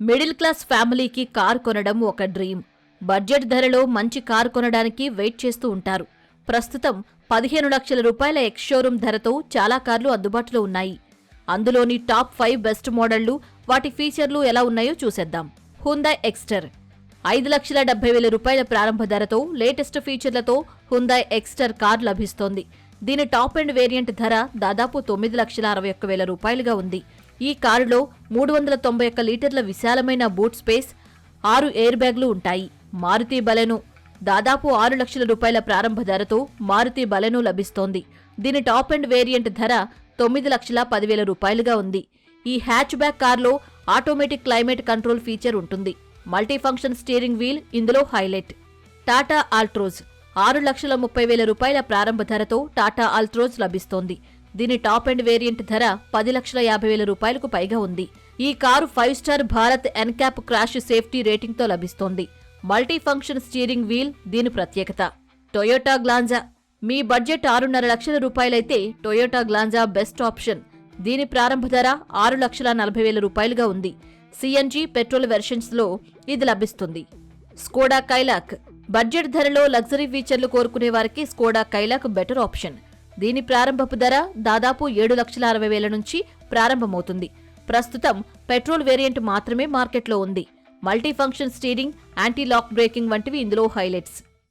Middle class ఫ్యామిలీకి car కొనడం ఒక డ్రీమ్. బడ్జెట్ ధరలో మంచి కార్ కొనడానికి వెయిట్ చేస్తూ ఉంటారు. ప్రస్తుతం 15 లక్షల రూపాయల ఎక్స్ షోరూమ్ ధరతో చాలా కార్లు అందుబాటులో ఉన్నాయి. అందులోని టాప్ 5 బెస్ట్ మోడళ్లు, వాటి ఫీచర్లు ఎలా ఉన్నాయో చూసేద్దాం. హ్యుందాయ్ ఎక్స్టర్ 5,70,000 రూపాయల ప్రారంభ ధరతో లేటెస్ట్ ఫీచర్లతో హ్యుందాయ్ ఎక్స్టర్ కార్ లభిస్తోంది. దీని టాప్ ఎండ్ వేరియంట్ ధర దాదాపు 9,61,000 రూపాయలుగా ఉంది. ఈ కారులో 391 లీటర్ల విశాలమైన బూట్ స్పేస్, 6 ఎయిర్ బ్యాగ్లు ఉంటాయి. మారుతి బలెనో దాదాపు 6 లక్షల రూపాయల ప్రారంభ ధరతో మారుతి బలెనో లభిస్తోంది. దీని టాప్ ఎండ్ వేరియంట్ ధర 9,10,000 రూపాయలుగా ఉంది. ఈ హ్యాచ్ బ్యాక్ కార్లో ఆటోమేటిక్ క్లైమేట్ కంట్రోల్ ఫీచర్ ఉంటుంది. మల్టీఫంక్షన్ స్టీరింగ్ వీల్ ఇందులో హైలైట్. టాటా ఆల్ట్రోజ్ 6,30,000 రూపాయల ప్రారంభ ధరతో టాటా ఆల్ట్రోజ్ లభిస్తోంది. దీని టాప్ ఎండ్ వేరియంట్ ధర 10,50,000 రూపాయలకు పైగా ఉంది. ఈ car 5 star Bharat NCAP crash safety రేటింగ్తో లభిస్తోంది. మల్టీ ఫంక్షన్ స్టీరింగ్ వీల్ దీని ప్రత్యేకత. టొయోటా గ్లాంజా మీ బడ్జెట్ 6,5 లక్షల రూపాయలైతే టొయోటా గ్లాంజా బెస్ట్ ఆప్షన్. దీని ప్రారంభ ధర 6,40,000 రూపాయలుగా ఉంది. సిఎన్జి, పెట్రోల్ వెర్షన్స్ లో ఇది లభిస్తుంది. స్కోడా కైలాక్ బడ్జెట్ ధరలో లగ్జరీ ఫీచర్లు కోరుకునే వారికి స్కోడా కైలాక్ బెటర్ ఆప్షన్. దీని ప్రారంభపు ధర దాదాపు 7,60,000 నుంచి ప్రారంభమవుతుంది. ప్రస్తుతం పెట్రోల్ వేరియంట్ మాత్రమే మార్కెట్లో ఉంది. Multi function steering, anti lock braking వంటివి ఇందులో హైలైట్స్.